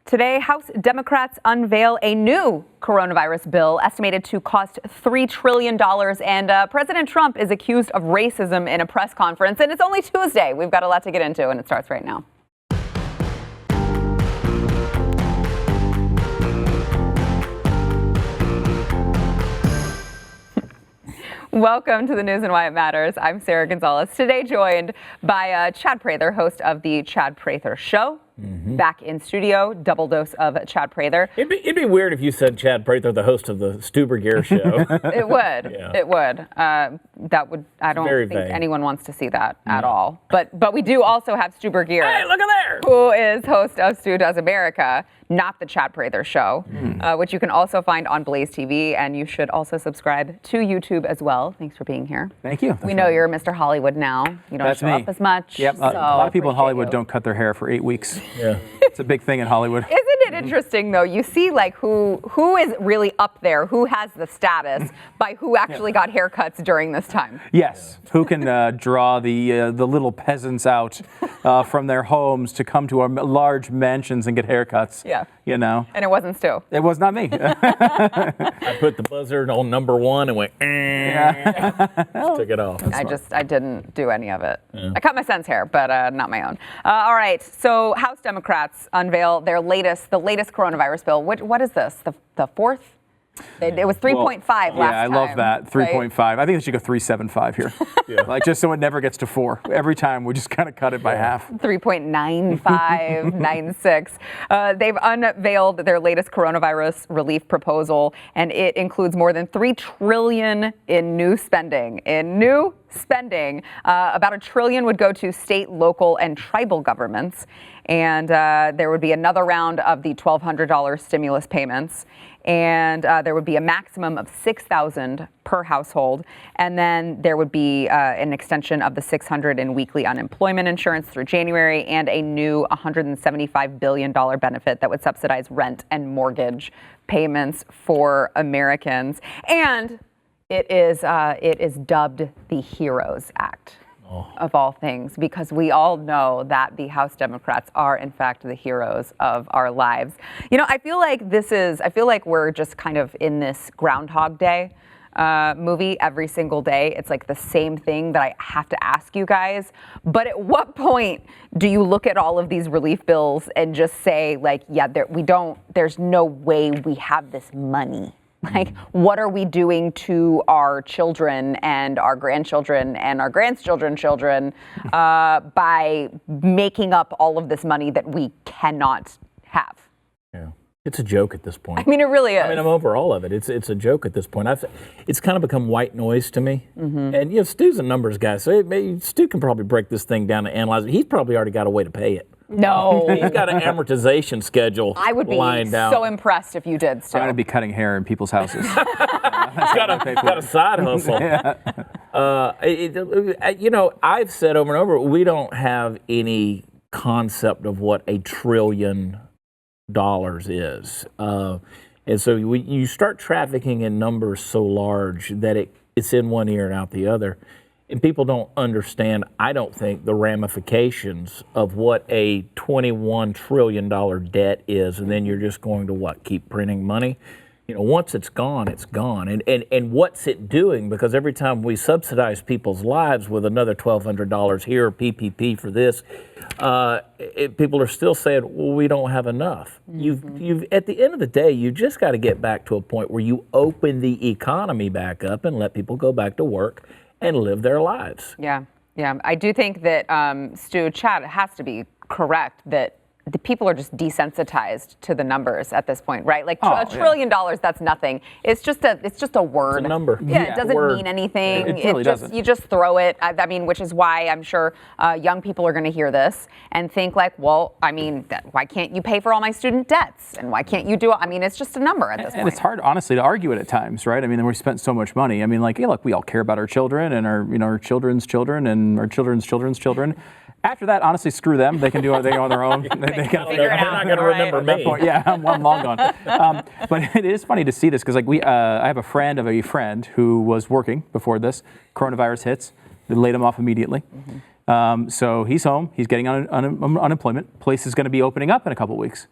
Today, House Democrats unveil a new coronavirus bill estimated to cost $3 trillion. And President Trump is accused of racism in a press conference. And it's only Tuesday. We've got a lot to get into, and it starts right now. Welcome to the news and why it matters. I'm Sarah Gonzalez. Today joined by Chad Prather, host of the Chad Prather Show. Back in studio, double dose of Chad Prather. It'd be weird if you said Chad Prather, the host of the Stuber Gear show. It would. Yeah. It would. That would. I don't think vague. anyone wants to see that at all. But we do also have Stuber Gear. Hey, look at there! Who is host of Stu Does America, not the Chad Prather Show, which you can also find on BlazeTV, and you should also subscribe to YouTube as well. Thanks for being here. Thank you. We know you're Mr. Hollywood now. You don't show up as much. Yep. So a lot of people in Hollywood don't cut their hair for 8 weeks. Yeah. It's a big thing in Hollywood. Isn't it interesting, though? You see, like, who is really up there, who has the status, by who actually got haircuts during this time. Yes. Who can draw the little peasants out from their homes to come to our large mansions and get haircuts? Yeah. You know. And it wasn't Stu. It was not me. I put the buzzer on number one and went, took it off. I didn't do any of it. Yeah. I cut my son's hair, but not my own. All right. So House Democrats unveil the latest coronavirus bill. What is this? The fourth? It was 3.5 last time. Yeah, I love that. 3.5. Right? I think it should go 3.75 here. Yeah. Like, just so it never gets to 4. Every time we just kind of cut it by half. 3.95, 96. They've unveiled their latest coronavirus relief proposal, and it includes more than $3 trillion in new spending. About $1 trillion would go to state, local, and tribal governments. And there would be another round of the $1,200 stimulus payments. And there would be a maximum of $6,000 per household. And then there would be an extension of the $600 in weekly unemployment insurance through January, and a new $175 billion benefit that would subsidize rent and mortgage payments for Americans. And it is dubbed the HEROES Act. Of all things, because we all know that the House Democrats are, in fact, the heroes of our lives. You know, I feel like we're just kind of in this Groundhog Day movie every single day. It's like the same thing that I have to ask you guys. But at what point do you look at all of these relief bills and just say, like, yeah, there's no way we have this money? Like, what are we doing to our children and our grandchildren and our grandchildren's children by making up all of this money that we cannot have? Yeah, it's a joke at this point. I mean, it really is. I mean, I'm over all of it. It's a joke at this point. It's kind of become white noise to me. And, you know, Stu's a numbers guy, so Stu can probably break this thing down and analyze it. He's probably already got a way to pay it. No. He's got an amortization schedule. I would be so impressed if you did, Stu. I'm going to be cutting hair in people's houses. He's got a side hustle. You know, I've said over and over, we don't have any concept of what $1 trillion is. And so you start trafficking in numbers so large that it's in one ear and out the other. And people don't understand, I don't think, the ramifications of what a $21 trillion debt is. And then you're just going to, keep printing money? You know, once it's gone, it's gone. And what's it doing? Because every time we subsidize people's lives with another $1,200 here, PPP for this, people are still saying, well, we don't have enough. You've at the end of the day, you just got to get back to a point where you open the economy back up and let people go back to work and live their lives. Yeah. I do think that Chad has to be correct that the people are just desensitized to the numbers at this point, right? Like $1 trillion, that's nothing. It's just a word. It's a number. Yeah, it doesn't mean anything. It really doesn't. You just throw it. I mean, which is why I'm sure young people are going to hear this and think like, well, I mean, why can't you pay for all my student debts? And why can't you do it? I mean, it's just a number at this point. And it's hard, honestly, to argue it at times, right? I mean, we spent so much money. I mean, like, look, we all care about our children and our children's children and our children's children's children. After that, honestly, screw them. They can do it on their own. They can figure it out. They're not going to remember me. Yeah, I'm long gone. But it is funny to see this because, like, I have a friend of a friend who was working before this. Coronavirus hits. They laid him off immediately. So he's home. He's getting unemployment. Place is going to be opening up in a couple weeks.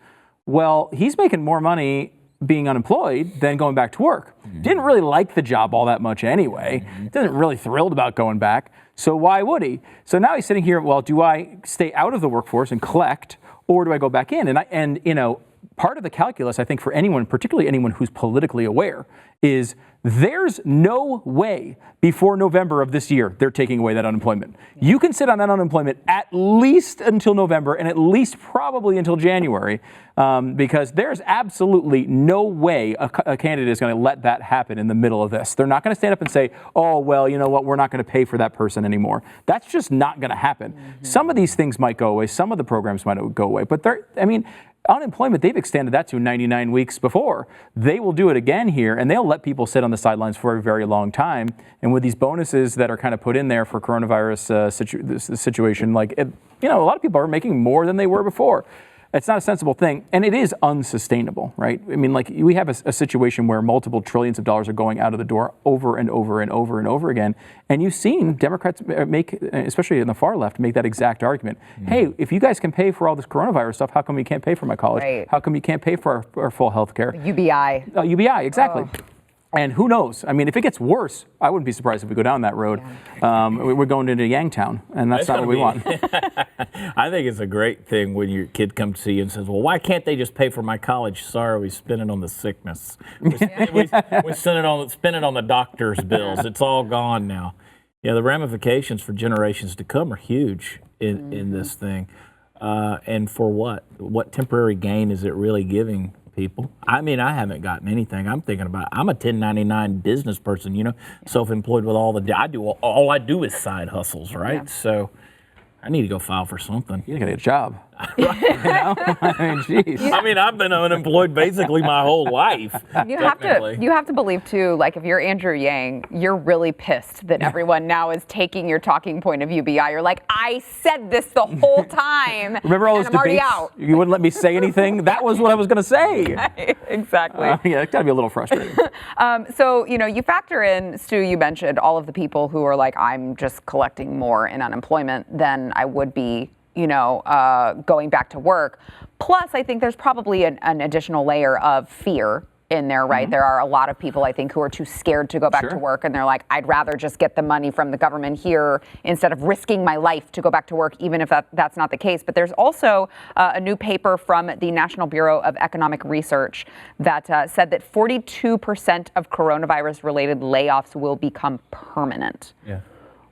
Well, he's making more money being unemployed than going back to work. Didn't really like the job all that much anyway. Isn't really thrilled about going back. So why would he? So now he's sitting here, well, do I stay out of the workforce and collect, or do I go back in? And you know, part of the calculus, I think, for anyone, particularly anyone who's politically aware, is there's no way before November of this year they're taking away that unemployment. You can sit on that unemployment at least until November and at least probably until January, because there's absolutely no way a candidate is going to let that happen in the middle of this. They're not going to stand up and say, oh, well, you know what, we're not going to pay for that person anymore. That's just not going to happen. Some of these things might go away. Some of the programs might go away. But unemployment, they've extended that to 99 weeks before. They will do it again here, and they'll let people sit on the sidelines for a very long time. And with these bonuses that are kind of put in there for coronavirus situation, like, you know, a lot of people are making more than they were before. It's not a sensible thing, and it is unsustainable, right? I mean, like, we have a situation where multiple trillions of dollars are going out of the door over and over and over and over again, and you've seen Democrats make, especially in the far left, make that exact argument. Hey, if you guys can pay for all this coronavirus stuff, how come you can't pay for my college? Right. How come you can't pay for our full health care? UBI. UBI, exactly. Oh. And who knows? I mean, if it gets worse, I wouldn't be surprised if we go down that road. Yeah. We're going into Yangtown, and that's not what we want. I think it's a great thing when your kid comes to see you and says, well, why can't they just pay for my college? Sorry, we spend it on the sickness. We spend it on the doctor's bills. It's all gone now. Yeah, the ramifications for generations to come are huge in this thing. And for what? What temporary gain is it really giving people? I mean, I haven't gotten anything. I'm thinking about, I'm a 1099 business person, you know, self-employed with all I do is side hustles, right? Yeah. So I need to go file for something. You gotta get a job. You know? I mean, geez. I mean, I've been unemployed basically my whole life. You have to believe too, like, if you're Andrew Yang, you're really pissed that everyone now is taking your talking point of UBI. You're like, I said this the whole time. Remember all those debates? You wouldn't let me say anything? That was what I was gonna say. Exactly. Yeah, it's gotta be a little frustrating. So, you know, you factor in, Stu, you mentioned all of the people who are like, I'm just collecting more in unemployment than I would be, you know, going back to work. Plus, I think there's probably an additional layer of fear in there, right? There are a lot of people, I think, who are too scared to go back to work, and they're like, I'd rather just get the money from the government here instead of risking my life to go back to work, even if that's not the case. But there's also a new paper from the National Bureau of Economic Research that said that 42% of coronavirus-related layoffs will become permanent. Yeah.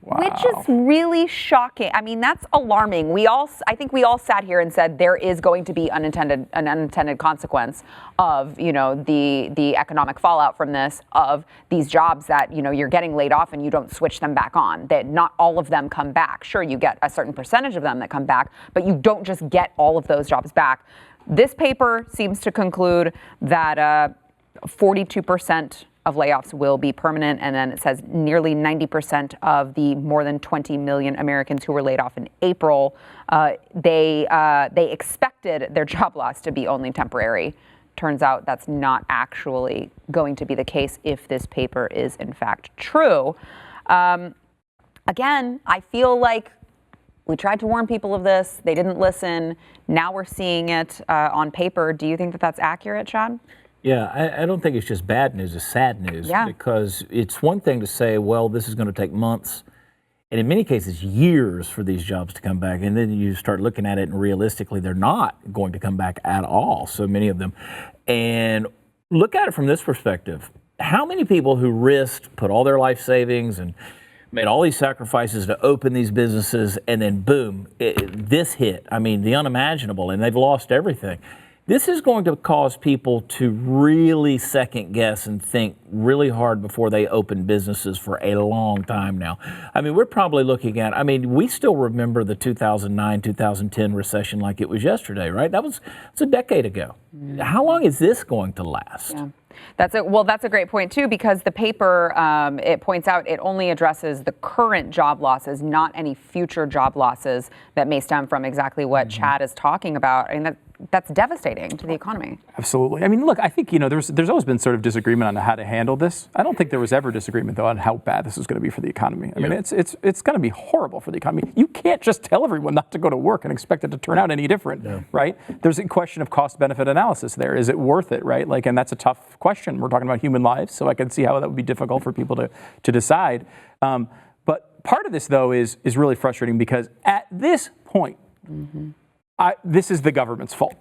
Wow. Which is really shocking. I mean, that's alarming. I think we all sat here and said there is going to be an unintended consequence of, you know, the economic fallout from this, of these jobs that, you know, you're getting laid off and you don't switch them back on. That not all of them come back. Sure, you get a certain percentage of them that come back, but you don't just get all of those jobs back. This paper seems to conclude that 42% of layoffs will be permanent, and then it says nearly 90% of the more than 20 million Americans who were laid off in April, they expected their job loss to be only temporary. Turns out that's not actually going to be the case if this paper is in fact true. Again, I feel like we tried to warn people of this. They didn't listen. Now we're seeing it on paper. Do you think that that's accurate, Chad? Yeah, I don't think it's just bad news, it's sad news. Yeah. Because it's one thing to say, well, this is going to take months, and in many cases years for these jobs to come back. And then you start looking at it, and realistically, they're not going to come back at all, so many of them. And look at it from this perspective. How many people who risked, put all their life savings and made all these sacrifices to open these businesses, and then boom, this hit. I mean, the unimaginable, and they've lost everything. This is going to cause people to really second guess and think really hard before they open businesses for a long time now. I mean, we're probably looking at, we still remember the 2009, 2010 recession like it was yesterday, right? It's a decade ago. How long is this going to last? Yeah. That's a great point too, because the paper, it points out it only addresses the current job losses, not any future job losses that may stem from exactly what Chad is talking about. I mean, that's devastating to the economy. Absolutely. I mean, look, I think, there's always been sort of disagreement on how to handle this. I don't think there was ever disagreement, though, on how bad this is going to be for the economy. I mean, it's going to be horrible for the economy. You can't just tell everyone not to go to work and expect it to turn out any different, right? There's a question of cost-benefit analysis there. Is it worth it, right? Like, and that's a tough question. We're talking about human lives, so I can see how that would be difficult for people to decide. But part of this, though, is really frustrating because at this point, this is the government's fault.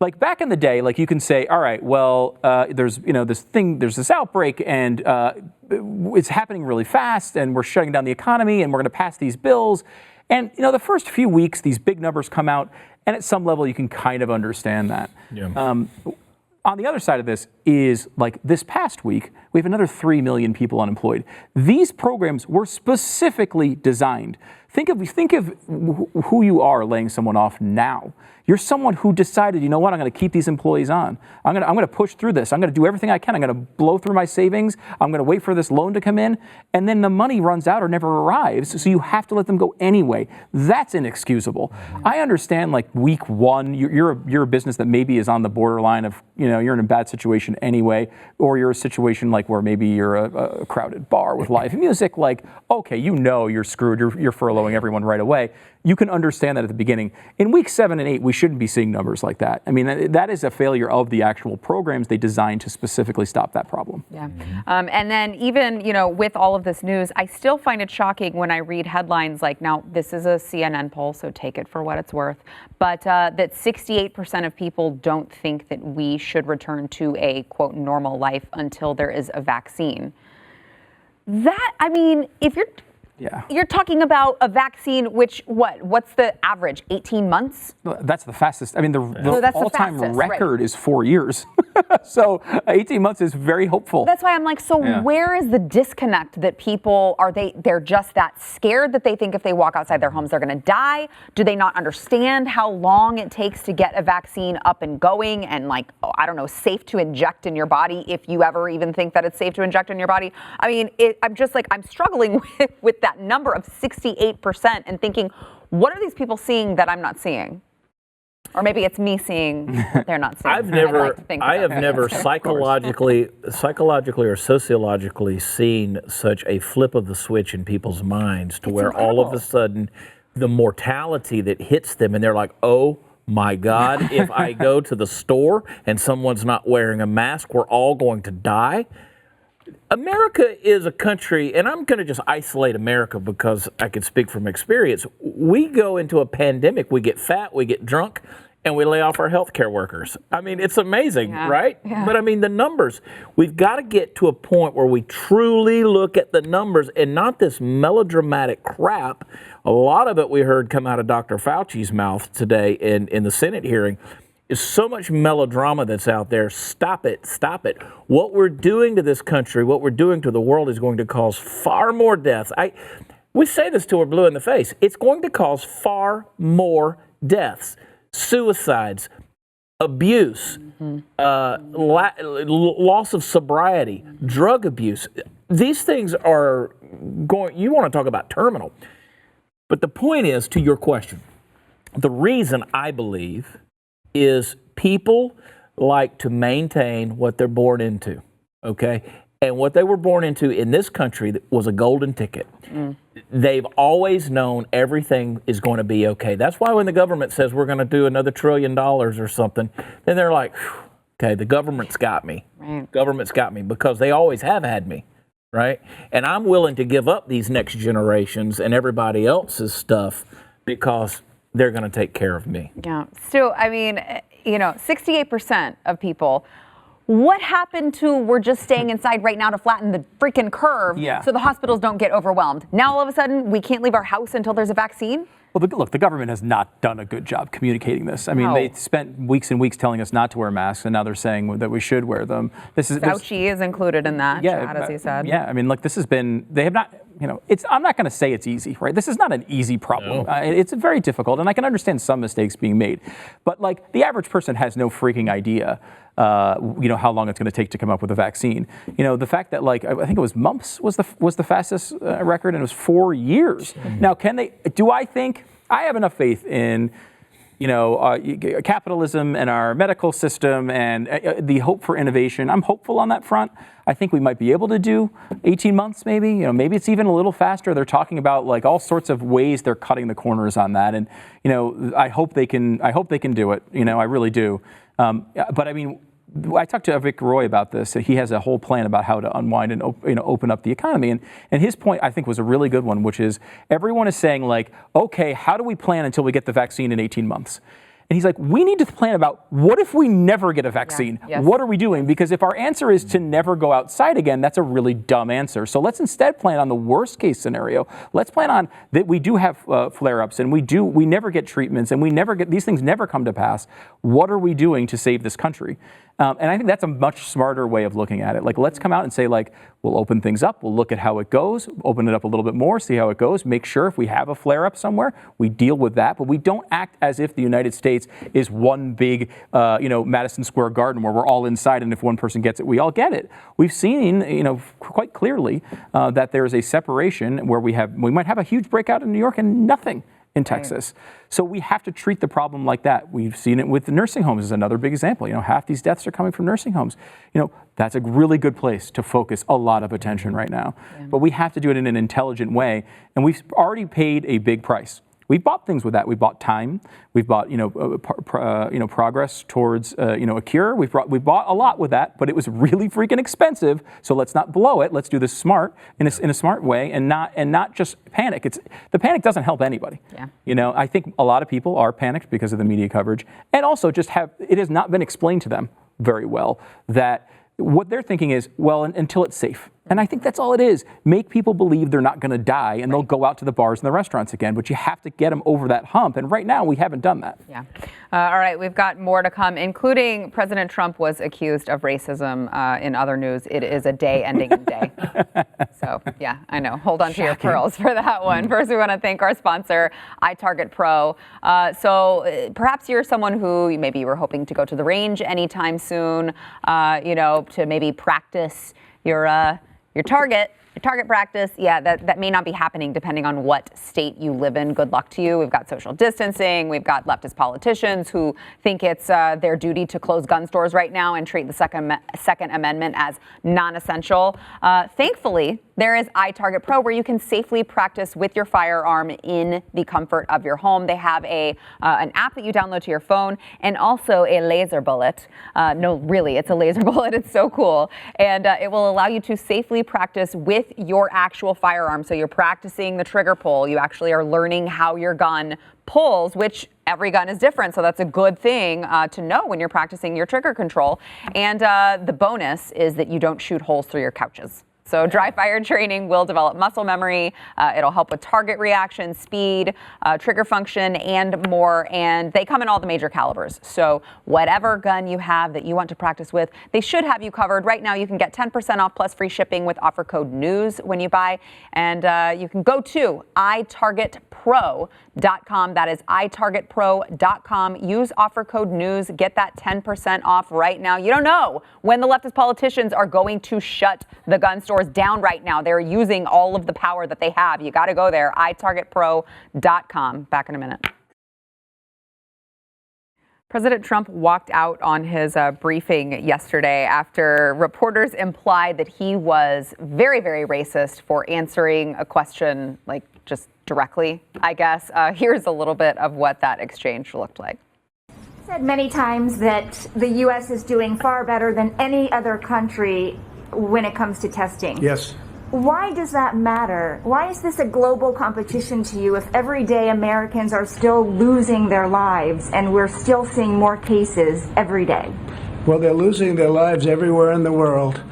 Like back in the day, like you can say, all right, well, there's this outbreak, and it's happening really fast, and we're shutting down the economy, and we're going to pass these bills, and the first few weeks, these big numbers come out, and at some level, you can kind of understand that. Yeah. On the other side of this is, like, this past week, we have another 3 million people unemployed. These programs were specifically designed. Think of who you are laying someone off now. You're someone who decided, you know what, I'm going to keep these employees on. I'm going to push through this. I'm going to do everything I can. I'm going to blow through my savings. I'm going to wait for this loan to come in. And then the money runs out or never arrives, so you have to let them go anyway. That's inexcusable. I understand, like, week one, you're a business that maybe is on the borderline of, you're in a bad situation anyway, or you're a situation like where maybe you're a crowded bar with live music. Like, okay, you're screwed. You're furloughing everyone right away. You can understand that at the beginning. In week 7 and 8, we shouldn't be seeing numbers like that. I mean, that is a failure of the actual programs they designed to specifically stop that problem. Yeah. And then even, with all of this news, I still find it shocking when I read headlines like, now this is a CNN poll, so take it for what it's worth, but that 68% of people don't think that we should return to a, quote, normal life until there is a vaccine. If you're talking about a vaccine, what's the average? 18 months? That's the fastest. I mean, the all-time fastest, record is 4 years. So 18 months is very hopeful. That's why I'm like, where is the disconnect that people they're just that scared that they think if they walk outside their homes, they're going to die? Do they not understand how long it takes to get a vaccine up and going and, like, safe to inject in your body, if you ever even think that it's safe to inject in your body? I mean, I'm just like, I'm struggling with that number of 68% and thinking, what are these people seeing that I'm not seeing? Or maybe it's me seeing what they're not seeing. I have never psychologically or sociologically seen such a flip of the switch in people's minds to where all of a sudden the mortality that hits them, and they're like, oh my God, if I go to the store and someone's not wearing a mask, we're all going to die. America is a country, and I'm going to just isolate America because I can speak from experience. We go into a pandemic, we get fat, we get drunk, and we lay off our healthcare workers. I mean, it's amazing, right? Yeah. But I mean, the numbers, we've got to get to a point where we truly look at the numbers and not this melodramatic crap. A lot of it we heard come out of Dr. Fauci's mouth today in the Senate hearing. Is so much melodrama that's out there. Stop it. Stop it. What we're doing to this country, what we're doing to the world is going to cause far more deaths. We say this till we're blue in the face. It's going to cause far more deaths, suicides, abuse, loss of sobriety, drug abuse. These things are going, you want to talk about terminal. But the point is, to your question, the reason I believe is people like to maintain what they're born into, okay? And what they were born into in this country was a golden ticket. They've always known everything is going to be okay. That's why when the government says we're going to do another $1 trillion or something, then they're like, okay, the government's got me. Right. Government's got me, because they always have had me, right? And I'm willing to give up these next generations and everybody else's stuff because they're going to take care of me. Yeah. Stu, I mean, 68% of people, what happened to we're just staying inside right now to flatten the freaking curve so the hospitals don't get overwhelmed? Now all of a sudden we can't leave our house until there's a vaccine? Well, look, the government has not done a good job communicating this. I mean, they spent weeks and weeks telling us not to wear masks, and now they're saying that we should wear them. Fauci is included in that, Chad, as he said. Yeah, I mean, look, this has been, they have not, I'm not going to say it's easy, right? This is not an easy problem. No. It's very difficult, and I can understand some mistakes being made. But, like, the average person has no freaking idea how long it's going to take to come up with a vaccine. The fact that, like, I think it was mumps was the fastest record, and it was 4 years. Now, I have enough faith in capitalism and our medical system and the hope for innovation. I'm hopeful on that front. I think we might be able to do 18 months, maybe. Maybe it's even a little faster. They're talking about like all sorts of ways they're cutting the corners on that, and I hope they can. I hope they can do it. I really do. But I mean, I talked to Vic Roy about this. He has a whole plan about how to unwind and open up the economy. And his point, I think, was a really good one, which is everyone is saying, like, okay, how do we plan until we get the vaccine in 18 months? And he's like, we need to plan about what if we never get a vaccine? Yeah. Yes. What are we doing? Because if our answer is to never go outside again, that's a really dumb answer. So let's instead plan on the worst case scenario. Let's plan on that we do have flare-ups and we never get treatments and these things never come to pass. What are we doing to save this country? And I think that's a much smarter way of looking at it. Like, let's come out and say, like, we'll open things up. We'll look at how it goes, open it up a little bit more, see how it goes, make sure if we have a flare-up somewhere, we deal with that. But we don't act as if the United States is one big, Madison Square Garden where we're all inside, and if one person gets it, we all get it. We've seen, quite clearly that there is a separation where we might have a huge breakout in New York and nothing in Texas. So we have to treat the problem like that. We've seen it with the nursing homes is another big example. Half these deaths are coming from nursing homes. That's a really good place to focus a lot of attention right now. Yeah. But we have to do it in an intelligent way. And we've already paid a big price. We've bought things with that. We've bought time. We've bought, progress towards, a cure. We've bought a lot with that, but it was really freaking expensive. So let's not blow it. Let's do this smart in a smart way, and not just panic. The panic doesn't help anybody. Yeah. I think a lot of people are panicked because of the media coverage, and also it has not been explained to them very well that what they're thinking is, well, until it's safe. And I think that's all it is. Make people believe they're not going to die and they'll go out to the bars and the restaurants again. But you have to get them over that hump. And right now, we haven't done that. Yeah. All right. We've got more to come, including President Trump was accused of racism. In other news, it is a day ending in day. So, yeah, I know. Hold on to your pearls for that one. First, we want to thank our sponsor, iTarget Pro. So perhaps you're someone who maybe you were hoping to go to the range anytime soon, to maybe practice your target practice. Yeah, that may not be happening depending on what state you live in. Good luck to you. We've got social distancing. We've got leftist politicians who think it's their duty to close gun stores right now and treat the Second Amendment as non-essential. Thankfully, there is iTarget Pro where you can safely practice with your firearm in the comfort of your home. They have an app that you download to your phone and also a laser bullet. No, really, it's a laser bullet. It's so cool. And it will allow you to safely practice with your actual firearm. So you're practicing the trigger pull. You actually are learning how your gun pulls, which every gun is different. So that's a good thing to know when you're practicing your trigger control. And the bonus is that you don't shoot holes through your couches. So dry fire training will develop muscle memory. It'll help with target reaction, speed, trigger function, and more. And they come in all the major calibers. So whatever gun you have that you want to practice with, they should have you covered. Right now, you can get 10% off plus free shipping with offer code NEWS when you buy. And you can go to itargetpro.com. That is itargetpro.com. Use offer code NEWS. Get that 10% off right now. You don't know when the leftist politicians are going to shut the gun stores down right now. They're using all of the power that they have. You got to go there, itargetpro.com. Back in a minute. President Trump walked out on his briefing yesterday after reporters implied that he was very, very racist for answering a question, like just directly, I guess. Here's a little bit of what that exchange looked like. Said many times that the U.S. is doing far better than any other country when it comes to testing. Yes. Why does that matter? Why is this a global competition to you if every day Americans are still losing their lives and we're still seeing more cases every day? Well, they're losing their lives everywhere in the world.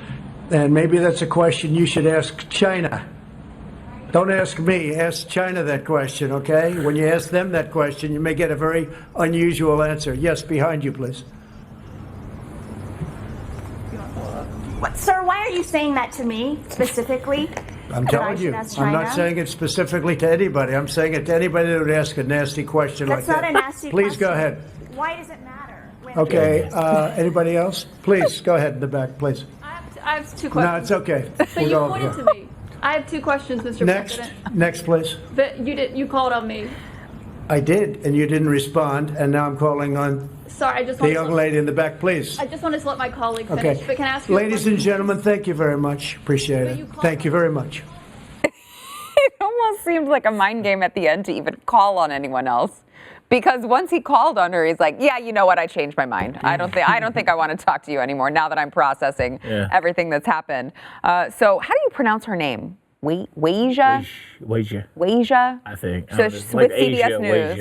And maybe that's a question you should ask China. Don't ask me, ask China that question, okay? When you ask them that question, you may get a very unusual answer. Yes, behind you, please. Sir, why are you saying that to me specifically? I'm telling you, I'm not saying it specifically to anybody. I'm saying it to anybody that would ask a nasty question like that. That's not a nasty question. Please go ahead. Why does it matter? Okay, anybody else? Please, go ahead in the back, please. I have two questions. No, it's okay. So you pointed to me. I have two questions, Mr. President. Next, please. But you called on me. I did, and you didn't respond, and now I'm calling on Sorry, I just the wanted young to, lady in the back, please. I just wanted to let my colleague finish, Okay. but can I ask you a Ladies question? and gentlemen, thank you very much. Appreciate But it. you called Thank you very much. It almost seems like a mind game at the end to even call on anyone else. Because once he called on her, he's like, yeah, you know what? I changed my mind. I don't think I want to talk to you anymore now that I'm processing everything that's happened. So how do you pronounce her name? Weijia? Weijia? I think. So she's with CBS News.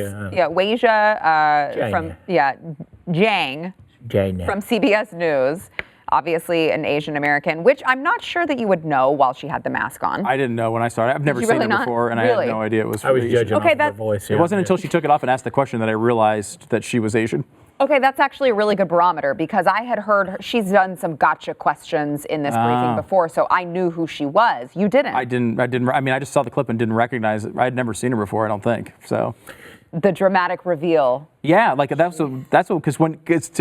Weijia from Jiang from CBS News. Obviously an Asian American, which I'm not sure that you would know while she had the mask on. I didn't know when I started. I've never you seen really her not? before, and I Really? had no idea it was. I was judging off of her that- voice. It wasn't until she took it off and asked the question that I realized that she was Asian. Okay, that's actually a really good barometer because I had heard she's done some gotcha questions in this briefing before, so I knew who she was. You didn't. I didn't. I mean, I just saw the clip and didn't recognize it. I'd never seen her before. I don't think so. The dramatic reveal. Yeah, like that's what because when it's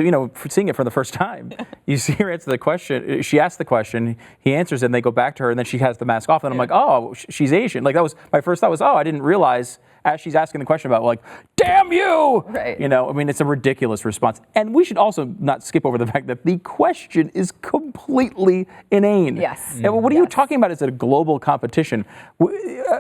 seeing it for the first time, you see her answer the question. She asks the question, he answers it, and they go back to her, and then she has the mask off, and I'm like, oh, she's Asian. Like that was my first thought was, oh, I didn't realize as she's asking the question about like, damn you, Right. I mean, it's a ridiculous response, and we should also not skip over the fact that the question is completely inane. Yes. And what are you talking about? Is it a global competition?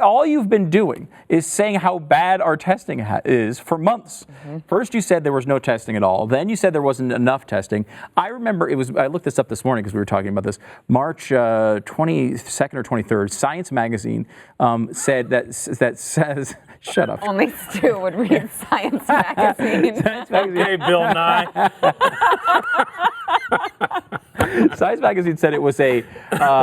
All you've been doing is saying how bad our testing is for months. First, you said there was no testing at all. Then you said there wasn't enough testing. I remember I looked this up this morning because we were talking about this. March 22nd or 23rd, Science Magazine said that says, shut up. Only Stu would read Science Magazine. Okay, Bill Nye. Science Magazine said it was a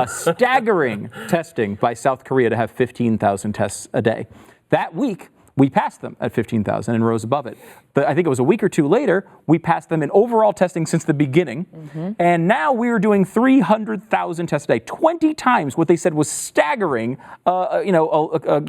staggering testing by South Korea to have 15,000 tests a day. That week, we passed them at 15,000 and rose above it. I think it was a week or two later, we passed them in overall testing since the beginning. And now we are doing 300,000 tests a day, 20 times what they said was staggering, a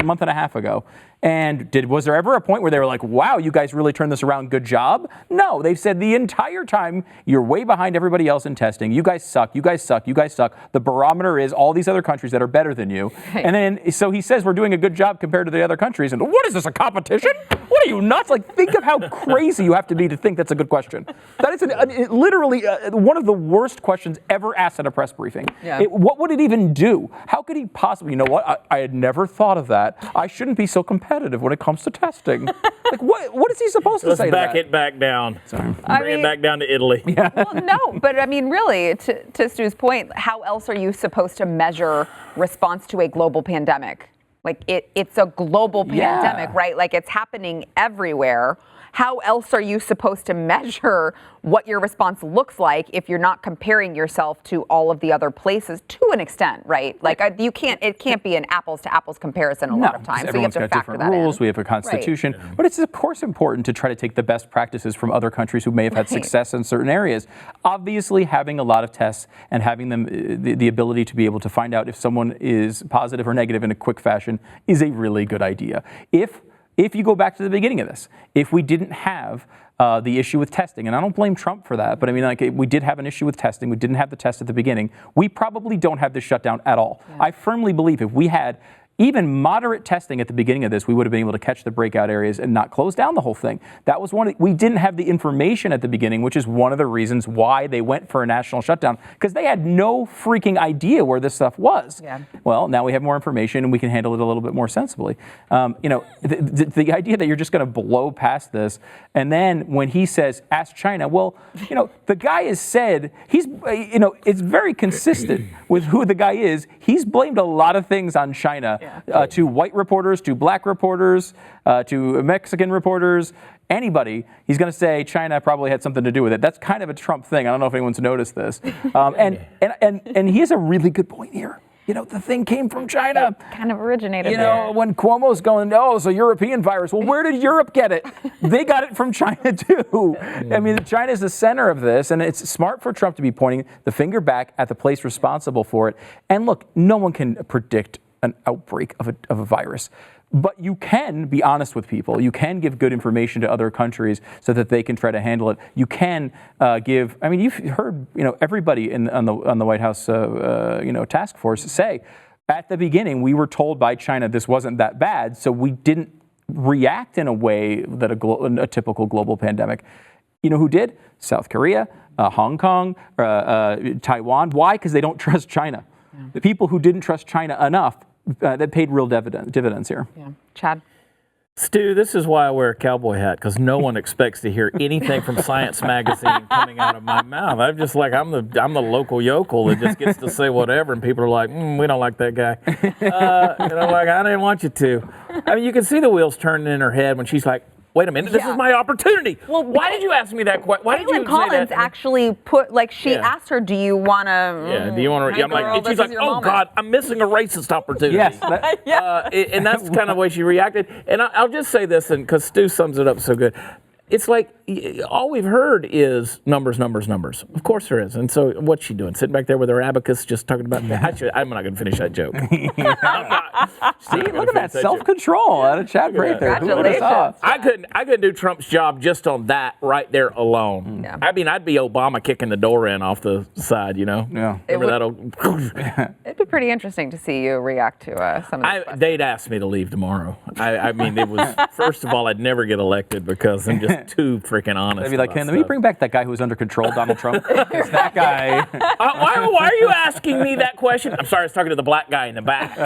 month and a half ago. And was there ever a point where they were like, wow, you guys really turned this around, good job? No, they've said the entire time, you're way behind everybody else in testing. You guys suck, you guys suck, you guys suck. The barometer is all these other countries that are better than you. Right. And then, so he says we're doing a good job compared to the other countries. And what is this, a competition? What are you, nuts? Like, think of how crazy you have to be to think that's a good question. That is literally one of the worst questions ever asked at a press briefing. Yeah. What would it even do? How could he possibly, you know what, I had never thought of that. I shouldn't be so competitive when it comes to testing. Like, what is he supposed to Let's say to back that? it back down. Sorry. Bring it back down to Italy. Yeah. Well, no, but I mean, really, to Stu's point, how else are you supposed to measure response to a global pandemic? Like, it's a global pandemic, right? Like, it's happening everywhere. How else are you supposed to measure what your response looks like if you're not comparing yourself to all of the other places to an extent, right? Like it can't be an apples to apples comparison a lot of times. So you have Everyone's to got factor different that rules. in. We have a constitution, but it's of course important to try to take the best practices from other countries who may have had success in certain areas. Obviously, having a lot of tests and having them the ability to be able to find out if someone is positive or negative in a quick fashion is a really good idea. If you go back to the beginning of this, if we didn't have the issue with testing, and I don't blame Trump for that, but I mean, like, we did have an issue with testing. We didn't have the test at the beginning. We probably don't have this shutdown at all. Yeah. I firmly believe if we had even moderate testing at the beginning of this, we would have been able to catch the breakout areas and not close down the whole thing. That was we didn't have the information at the beginning, which is one of the reasons why they went for a national shutdown, because they had no freaking idea where this stuff was. Yeah. Well, now we have more information and we can handle it a little bit more sensibly. The idea that you're just going to blow past this, and then when he says, ask China, well, the guy has said, it's very consistent with who the guy is. He's blamed a lot of things on China. To white reporters, to black reporters, to Mexican reporters, anybody, he's going to say China probably had something to do with it. That's kind of a Trump thing. I don't know if anyone's noticed this. And he has a really good point here. The thing came from China. It kind of originated there. When Cuomo's going, oh, it's a European virus. Well, where did Europe get it? They got it from China, too. I mean, China's the center of this, and it's smart for Trump to be pointing the finger back at the place responsible for it. And look, no one can predict an outbreak of a virus. But you can be honest with people. You can give good information to other countries so that they can try to handle it. You can give. I mean, you've heard everybody on the White House task force say at the beginning we were told by China this wasn't that bad, so we didn't react in a way that a typical global pandemic. You know who did? South Korea, Hong Kong, Taiwan. Why? Because they don't trust China. Yeah. The people who didn't trust China enough, that paid real dividends here. Yeah. Chad? Stu, this is why I wear a cowboy hat, because no one expects to hear anything from Science Magazine coming out of my mouth. I'm just like, I'm the local yokel that just gets to say whatever, and people are like, we don't like that guy. And I'm like, I didn't want you to. I mean, you can see the wheels turning in her head when she's like, wait a minute, this is my opportunity. Well, why did you ask me that question? Why did you Collins say that? Actually put, like, she asked her, do you want to? Yeah, do you want to? I'm like, and she's like, oh God, I'm missing a racist opportunity. Yes. And that's kind of the way she reacted. And I'll just say this, and because Stu sums it up so good. It's like all we've heard is numbers, numbers, numbers. Of course there is. And so what's she doing? Sitting back there with her abacus just talking about that? I'm not going to finish that joke. See, look at that self-control out of Chad right there. Congratulations. I couldn't do Trump's job just on that right there alone. Yeah. I mean, I'd be Obama kicking the door in off the side, you know? Yeah. It'd be pretty interesting to see you react to some of this. They'd ask me to leave tomorrow. I mean, it was, first of all, I'd never get elected because I'm just too freaking honest. They'd be like, let me bring back that guy who was under control, Donald Trump. It's that guy. Why are you asking me that question? I'm sorry, I was talking to the black guy in the back.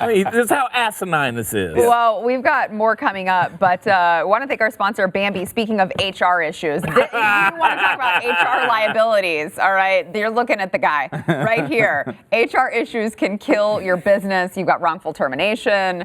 I mean, this is how asinine this is. Well, we've got more coming up, but I want to thank our sponsor, Bambi. Speaking of HR issues, if you want to talk about HR liabilities, all right, you're looking at the guy right here. HR issues can kill your business. You've got wrongful termination,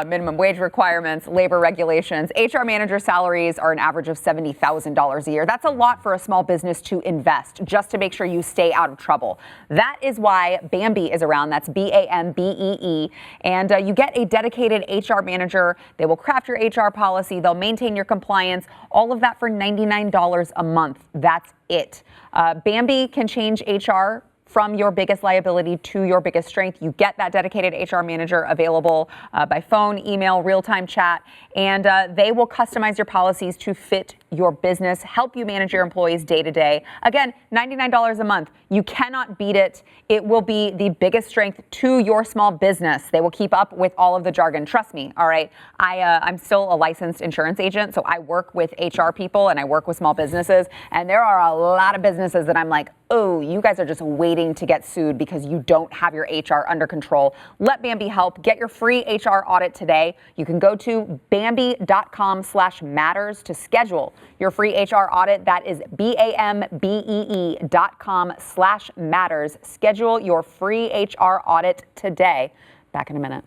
minimum wage requirements, labor regulations. HR manager salaries are an average of $70,000 a year. That's a lot for a small business to invest just to make sure you stay out of trouble. That is why Bambi is around. That's BAMBEE. And you get a dedicated HR manager. They will craft your HR policy. They'll maintain your compliance. All of that for $99 a month. That's it. Bambi can change HR from your biggest liability to your biggest strength. You get that dedicated HR manager available by phone, email, real-time chat, and they will customize your policies to fit your business, help you manage your employees day to day. Again, $99 a month. You cannot beat it. It will be the biggest strength to your small business. They will keep up with all of the jargon. Trust me, all right? I'm still a licensed insurance agent, so I work with HR people and I work with small businesses, and there are a lot of businesses that I'm like, oh, you guys are just waiting to get sued because you don't have your HR under control. Let Bambi help. Get your free HR audit today. You can go to Bambi.com/matters to schedule your free HR audit. That is BAMBEE.com/matters. Schedule your free HR audit today. Back in a minute.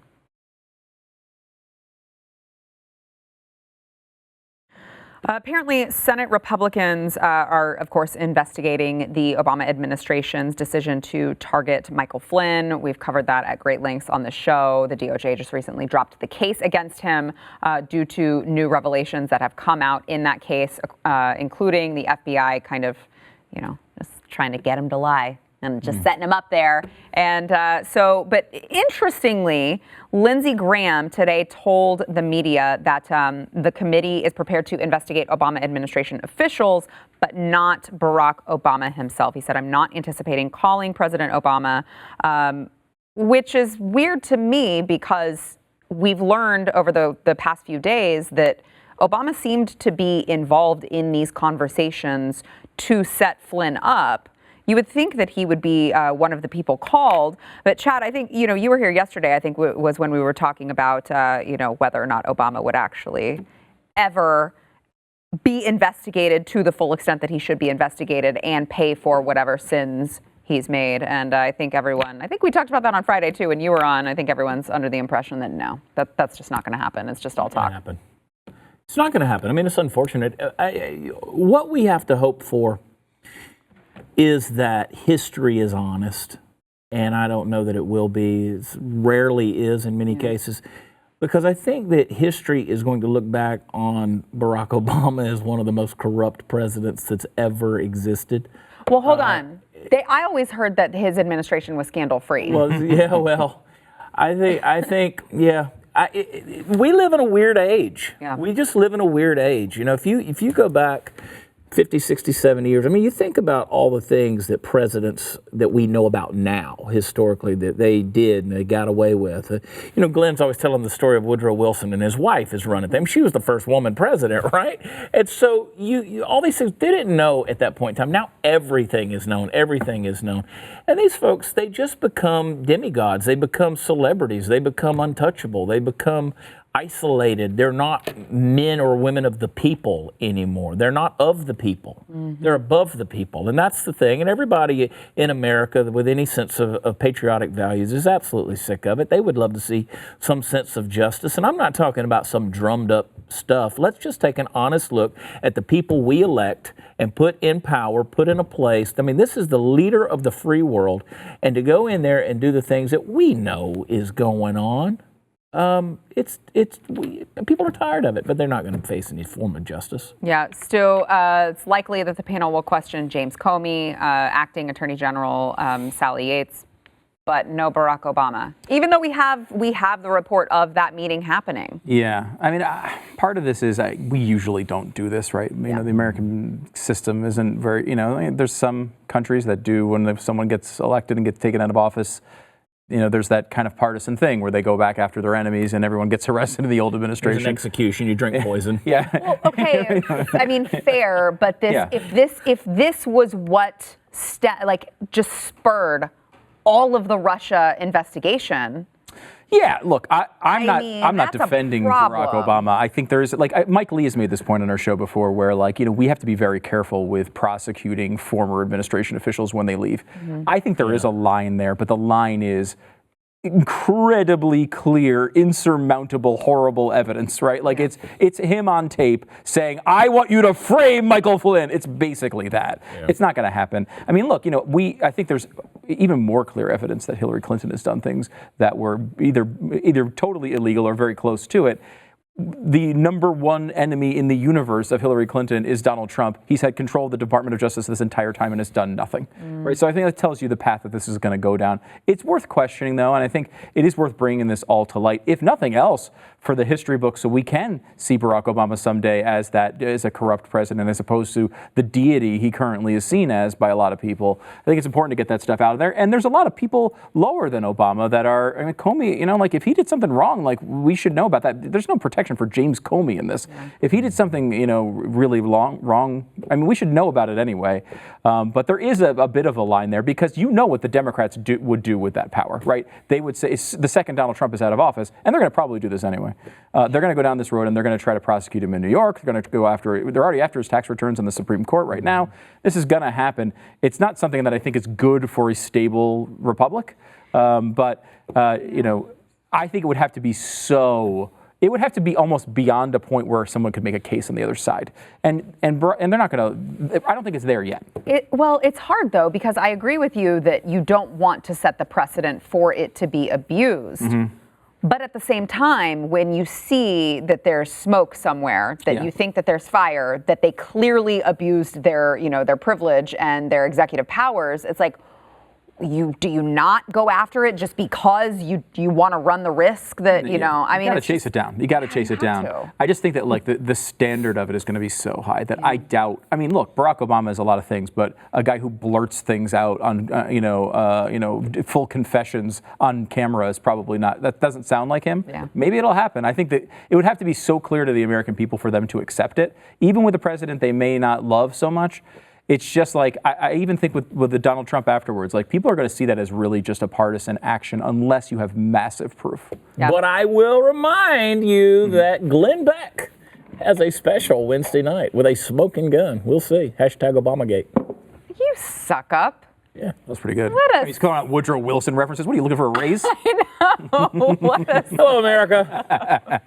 Apparently, Senate Republicans are, of course, investigating the Obama administration's decision to target Michael Flynn. We've covered that at great lengths on the show. The DOJ just recently dropped the case against him due to new revelations that have come out in that case, including the FBI kind of, just trying to get him to lie and just setting him up there. And but interestingly, Lindsey Graham today told the media that the committee is prepared to investigate Obama administration officials, but not Barack Obama himself. He said, I'm not anticipating calling President Obama, which is weird to me because we've learned over the past few days that Obama seemed to be involved in these conversations to set Flynn up. You would think that he would be one of the people called. But Chad, I think, you were here yesterday, I think was when we were talking about, whether or not Obama would actually ever be investigated to the full extent that he should be investigated and pay for whatever sins he's made. And I think we talked about that on Friday too, when you were on. I think everyone's under the impression that no, that's just not going to happen. It's just all talk. It's not going to happen. I mean, it's unfortunate. What we have to hope for is that history is honest, and I don't know that it will be. It rarely is in many cases, because I think that history is going to look back on Barack Obama as one of the most corrupt presidents that's ever existed. Well, hold on. I always heard that his administration was scandal-free. Well, I think, we live in a weird age. Yeah. We just live in a weird age. If you go back 50, 60, 70 years. I mean, you think about all the things that presidents that we know about now, historically, that they did and they got away with. Glenn's always telling the story of Woodrow Wilson and his wife is running things. She was the first woman president, right? And so you all these things they didn't know at that point in time. Now everything is known. Everything is known. And these folks, they just become demigods. They become celebrities. They become untouchable. They become isolated. They're not men or women of the people anymore. They're not of the people. Mm-hmm. They're above the people. And that's the thing. And everybody in America with any sense of patriotic values is absolutely sick of it. They would love to see some sense of justice. And I'm not talking about some drummed up stuff. Let's just take an honest look at the people we elect and put in power, put in a place. I mean, this is the leader of the free world. And to go in there and do the things that we know is going on, people are tired of it, but they're not going to face any form of justice. Yeah, Stu, it's likely that the panel will question James Comey, acting Attorney General Sally Yates, but no Barack Obama, even though we have the report of that meeting happening. Yeah, I mean, part of this is we usually don't do this, right? The American system isn't very, there's some countries that do when someone gets elected and gets taken out of office. There's that kind of partisan thing where they go back after their enemies and everyone gets arrested in the old administration. There's an execution, you drink poison. Yeah. Well, okay, I mean, fair, but if this was what just spurred all of the Russia investigation. Yeah, look, I'm not defending Barack Obama. I think there's Mike Lee has made this point on our show before, where we have to be very careful with prosecuting former administration officials when they leave. Mm-hmm. I think there is a line there, but the line is incredibly clear, insurmountable, horrible evidence, right? It's him on tape saying, "I want you to frame Michael Flynn." It's basically that. Yeah. It's not going to happen. I mean, look, I think there's even more clear evidence that Hillary Clinton has done things that were either totally illegal or very close to it. The number one enemy in the universe of Hillary Clinton is Donald Trump. He's had control of the Department of Justice this entire time and has done nothing. Right? So I think that tells you the path that this is going to go down. It's worth questioning, though, and I think it is worth bringing this all to light, if nothing else, for the history books, so we can see Barack Obama someday as a corrupt president, as opposed to the deity he currently is seen as by a lot of people. I think it's important to get that stuff out of there. And there's a lot of people lower than Obama that are, Comey, if he did something wrong, we should know about that. There's no protection for James Comey in this. Yeah. If he did something, really wrong, we should know about it anyway. But there is a bit of a line there, because what the Democrats would do with that power, right? They would say the second Donald Trump is out of office, and they're going to probably do this anyway. They're going to go down this road and they're going to try to prosecute him in New York. They're going to go after, they're already after his tax returns in the Supreme Court right now. This is going to happen. It's not something that I think is good for a stable republic. But I think it would have to be it would have to be almost beyond a point where someone could make a case on the other side. And they're not going to, I don't think it's there yet. It's hard, though, because I agree with you that you don't want to set the precedent for it to be abused. Mm-hmm. But at the same time, when you see that there's smoke somewhere, that you think that there's fire, that they clearly abused their privilege and their executive powers, it's like, do you not go after it just because you want to run the risk that, you got to chase it down. You got to chase it down. I just think that the standard of it is going to be so high that I doubt. Look, Barack Obama is a lot of things, but a guy who blurts things out on, full confessions on camera is probably not. That doesn't sound like him. Yeah. Maybe it'll happen. I think that it would have to be so clear to the American people for them to accept it, even with a president they may not love so much. It's just I even think with the Donald Trump afterwards, people are going to see that as really just a partisan action unless you have massive proof. Yeah. But I will remind you that Glenn Beck has a special Wednesday night with a smoking gun. We'll see. #Obamagate. You suck up. Yeah, that's pretty good. He's calling out Woodrow Wilson references. What are you looking for, a raise? I know. Hello, America.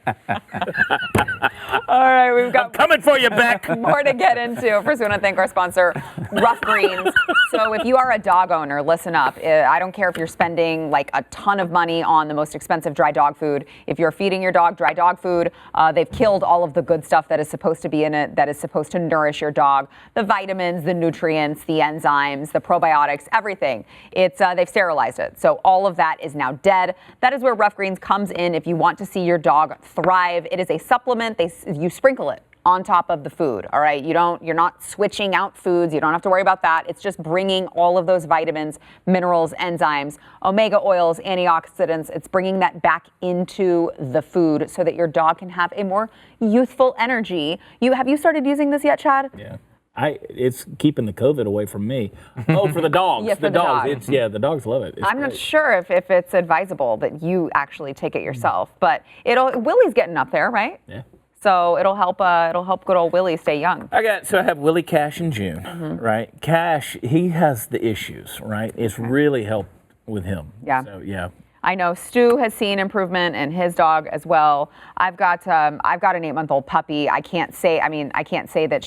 All right, we've got I'm coming for you, Beck. More to get into. First, we want to thank our sponsor, Rough Greens. So if you are a dog owner, listen up. I don't care if you're spending a ton of money on the most expensive dry dog food. If you're feeding your dog dry dog food, they've killed all of the good stuff that is supposed to be in it, that is supposed to nourish your dog. The vitamins, the nutrients, the enzymes, the probiotics, everything. They've sterilized it. So all of that is now dead. That is where Rough Greens comes in if you want to see your dog thrive. It is a supplement. You sprinkle it on top of the food. All right, you're not switching out foods. You don't have to worry about that. It's just bringing all of those vitamins, minerals, enzymes, omega oils, antioxidants. It's bringing that back into the food so that your dog can have a more youthful energy. Have you started using this yet, Chad? Yeah. It's keeping the COVID away from me. Oh, for the dogs. Yeah, for the dog. The dogs love it. I'm not sure if it's advisable that you actually take it yourself, but Willie's getting up there, right? Yeah. So it'll help good old Willie stay young. I have Willie Cash in June, right? Cash, he has the issues, right? It's really helped with him. Yeah. So, yeah. I know Stu has seen improvement in his dog as well. I've got an 8-month-old puppy. I can't say that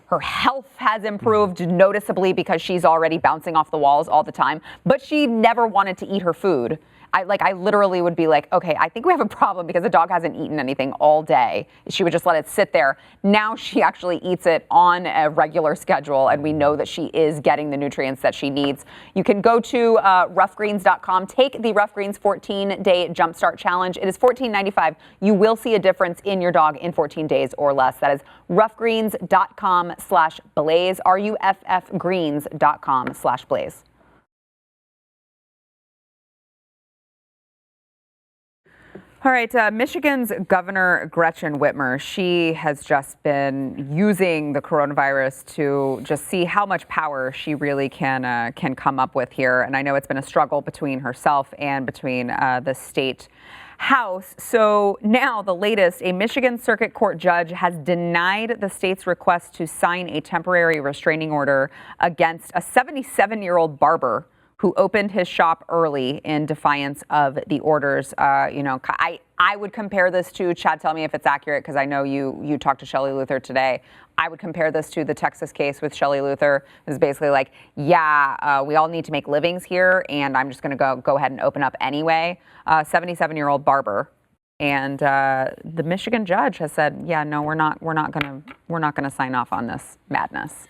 her health has improved noticeably because she's already bouncing off the walls all the time, but she never wanted to eat her food. I literally would be like, okay, I think we have a problem because the dog hasn't eaten anything all day. She would just let it sit there. Now she actually eats it on a regular schedule, and we know that she is getting the nutrients that she needs. You can go to roughgreens.com, take the Rough Greens 14-day Jumpstart Challenge. It is $14.95. You will see a difference in your dog in 14 days or less. That is roughgreens.com/blaze, ruffgreens.com/blaze. All right, Michigan's Governor Gretchen Whitmer, she has just been using the coronavirus to just see how much power she really can come up with here. And I know it's been a struggle between herself and between the state House. So now the latest, a Michigan Circuit Court judge has denied the state's request to sign a temporary restraining order against a 77-year-old barber who opened his shop early in defiance of the orders. I would compare this to, Chad, tell me if it's accurate, because I know you talked to Shelley Luther today. I would compare this to the Texas case with Shelley Luther. It was basically like, we all need to make livings here, and I'm just going to go ahead and open up anyway. 77-year-old barber. And the Michigan judge has said, no, we're not going to sign off on this madness.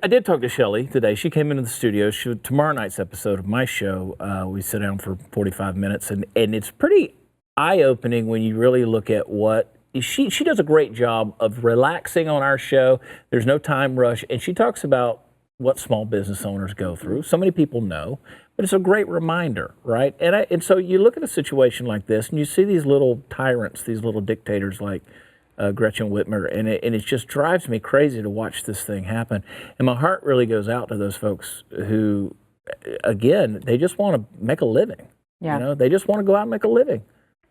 I did talk to Shelley today. She came into the studio. Tomorrow night's episode of my show, we sit down for 45 minutes, and it's pretty eye-opening when you really look at what she does a great job of relaxing on our show. There's no time rush, and she talks about what small business owners go through. So many people know, but it's a great reminder, right? And so you look at a situation like this, and you see these little tyrants, these little dictators like Gretchen Whitmer, and it just drives me crazy to watch this thing happen. And my heart really goes out to those folks who, again, they just want to make a living. Yeah. They just want to go out and make a living.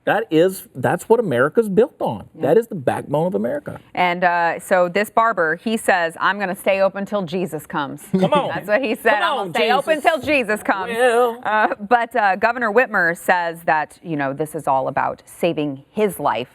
That's what America's built on. Yeah. That is the backbone of America. And so this barber, he says, I'm going to stay open till Jesus comes. Come on. That's what he said. I'm going to stay open till Jesus comes. Well. But Governor Whitmer says that, this is all about saving his life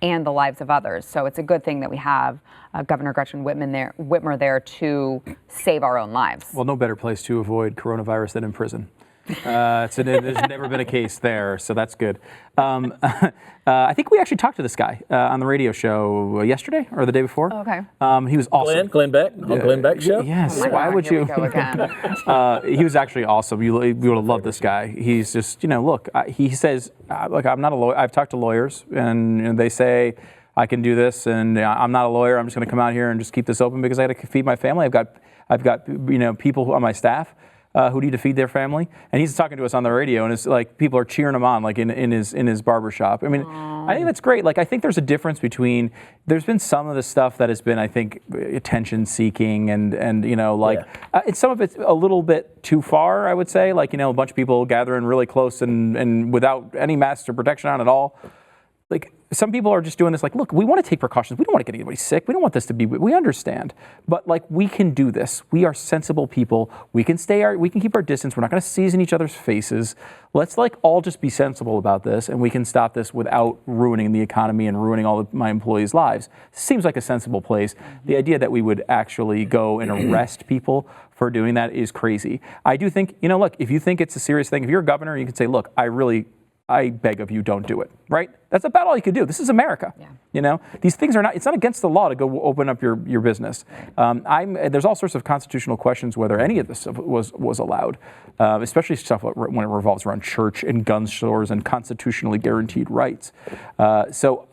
and the lives of others. So it's a good thing that we have Governor Gretchen Whitmer there to save our own lives. Well, no better place to avoid coronavirus than in prison. There's never been a case there, so that's good. I think we actually talked to this guy on the radio show yesterday or the day before. Okay. He was awesome. Glenn Beck on Glenn Beck's show? Yes. Oh Why God, would here you? we go again. He was actually awesome. You would have loved this guy. He's just, look, he says, look, I'm not a lawyer. I've talked to lawyers, and they say, I can do this, and I'm not a lawyer. I'm just going to come out here and just keep this open because I got to feed my family. I've got people on my staff who need to feed their family, and he's talking to us on the radio, and it's like people are cheering him on, like in his barbershop. I mean, I think that's great. Like, I think there's a difference between. There's been some of the stuff that has been, I think, attention seeking, and it's some of it's a little bit too far. I would say, like, a bunch of people gathering really close and without any masks or protection on at all. Like, some people are just doing this like, look, we want to take precautions. We don't want to get anybody sick. We don't want this to be, we understand. But like, we can do this. We are sensible people. We can keep our distance. We're not going to seize in each other's faces. Let's all just be sensible about this, and we can stop this without ruining the economy and ruining all of my employees' lives. Seems like a sensible place. The idea that we would actually go and arrest people for doing that is crazy. I do think, look, if you think it's a serious thing, if you're a governor, you can say, look, I beg of you, don't do it, right? That's about all you could do. This is America. Yeah. These things it's not against the law to go open up your business. There's all sorts of constitutional questions whether any of this stuff was allowed, especially stuff when it revolves around church and gun stores and constitutionally guaranteed rights. So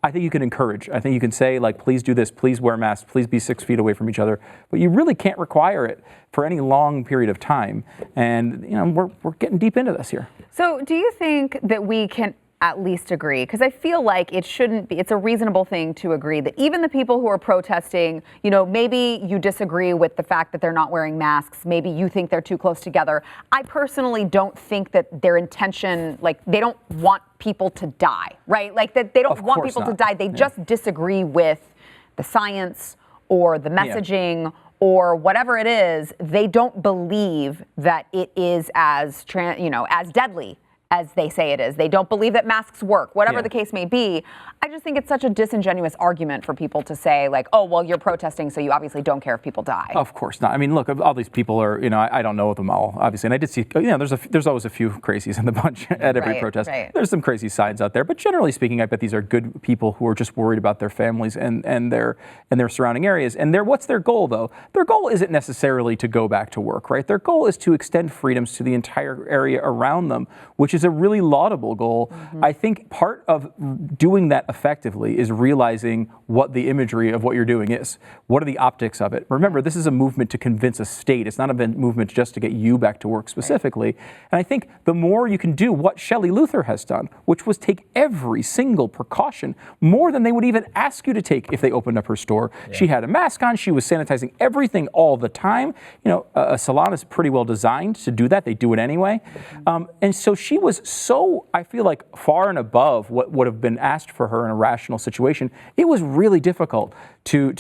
I think you can encourage. I think you can say, like, please do this, please wear masks, please be 6 feet away from each other. But you really can't require it for any long period of time. And, we're getting deep into this here. So do you think that we can at least agree? Because I feel like it shouldn't be, it's a reasonable thing to agree that even the people who are protesting, maybe you disagree with the fact that they're not wearing masks. Maybe you think they're too close together. I personally don't think that their intention, they don't want people to die, right? Like that they don't want people to die. They just disagree with the science or the messaging or whatever it is. They don't believe that it is as deadly as they say it is. They don't believe that masks work, whatever the case may be. I just think it's such a disingenuous argument for people to say, like, oh, well, you're protesting, so you obviously don't care if people die. Of course not. I mean, look, all these people are, I don't know them all, obviously. And I did see, there's always a few crazies in the bunch at every protest. Right. There's some crazy sides out there. But generally speaking, I bet these are good people who are just worried about their families and their surrounding areas. And what's their goal, though? Their goal isn't necessarily to go back to work, right? Their goal is to extend freedoms to the entire area around them, which is a really laudable goal. I think part of doing that effectively is realizing what the imagery of what you're doing is. What are the optics of it? Remember, this is a movement to convince a state. It's not a movement just to get you back to work specifically. And I think the more you can do what Shelley Luther has done, which was take every single precaution, more than they would even ask you to take if they opened up her store. She had a mask on. She was sanitizing everything all the time. A salon is pretty well designed to do that. They do it anyway. And so she was so, I feel like, far and above what would have been asked for her in a rational situation. It was really difficult to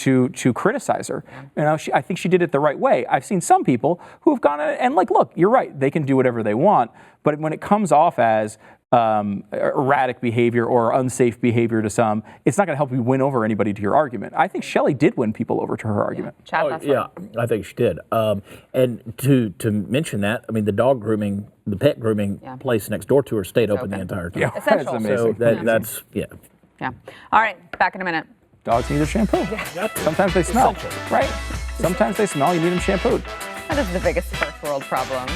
criticize her. I think she did it the right way. I've seen some people who have gone and look, you're right, they can do whatever they want, but when it comes off as erratic behavior or unsafe behavior to some, it's not going to help you win over anybody to your argument. I think Shelley did win people over to her argument. I think she did. And to mention that, I mean, the dog grooming, the pet grooming place next door to her stayed open the entire time. Yeah, that's amazing. So that's. Yeah. All right, back in a minute. Dogs need their shampoo. Sometimes they smell, right? Sometimes they smell, you need them shampooed. That is the biggest first world problem.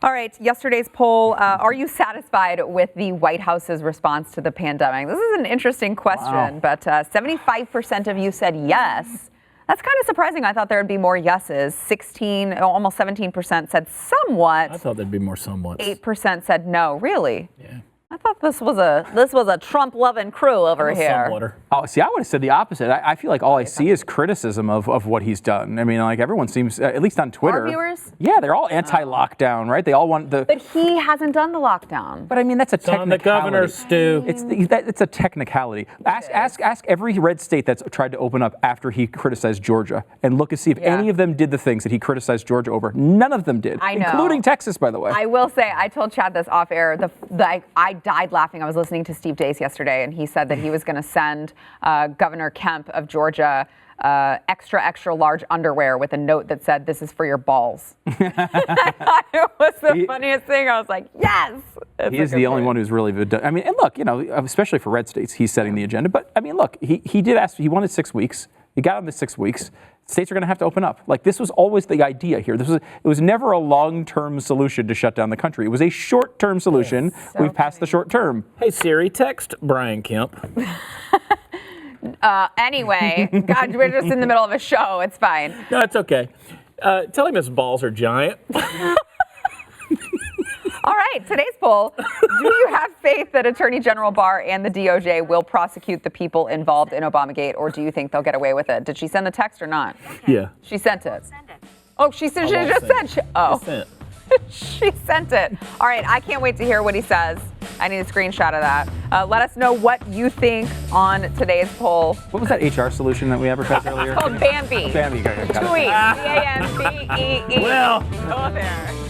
All right, yesterday's poll, are you satisfied with the White House's response to the pandemic? This is an interesting question, but 75% of you said yes. That's kind of surprising. I thought there would be more yeses. Almost 17% said somewhat. I thought there'd be more somewhat. 8% said no. Really? Yeah. I thought this was a Trump-loving crew over here. Oh, see, I would have said the opposite. I feel like all I see is criticism of what he's done. I mean, like everyone seems, at least on Twitter. Our viewers? Yeah, they're all anti-lockdown, right? They all want the. But he hasn't done the lockdown. But I mean, that's a technicality. On the governor, Stu. It's a technicality. Ask every red state that's tried to open up after he criticized Georgia, and look and see if any of them did the things that he criticized Georgia over. None of them did, including Texas, by the way. I will say, I told Chad this off air. I died laughing. I was listening to Steve Deace yesterday, and he said that he was going to send Governor Kemp of Georgia extra large underwear with a note that said, "This is for your balls." I thought it was the funniest thing. I was like, yes. He is the only one who's really. I mean, and look, especially for red states, he's setting the agenda. But I mean, look, he did ask. He wanted 6 weeks. He got him to 6 weeks. States are going to have to open up. Like, this was always the idea here. It was never a long-term solution to shut down the country. It was a short-term solution. So we've passed the short term. Hey, Siri, text Brian Kemp. Anyway, God, we're just in the middle of a show. It's fine. No, it's okay. Tell him his balls are giant. All right, today's poll. Do you have faith that Attorney General Barr and the DOJ will prosecute the people involved in Obamagate, or do you think they'll get away with it? Did she send the text or not? Okay. Yeah. She sent it. Oh, she just said. She sent it. All right, I can't wait to hear what he says. I need a screenshot of that. Let us know what you think on today's poll. What was that HR solution that we advertised earlier? It's called Bambi. Bambi. Tweet. BAMBEE. Well. Go there.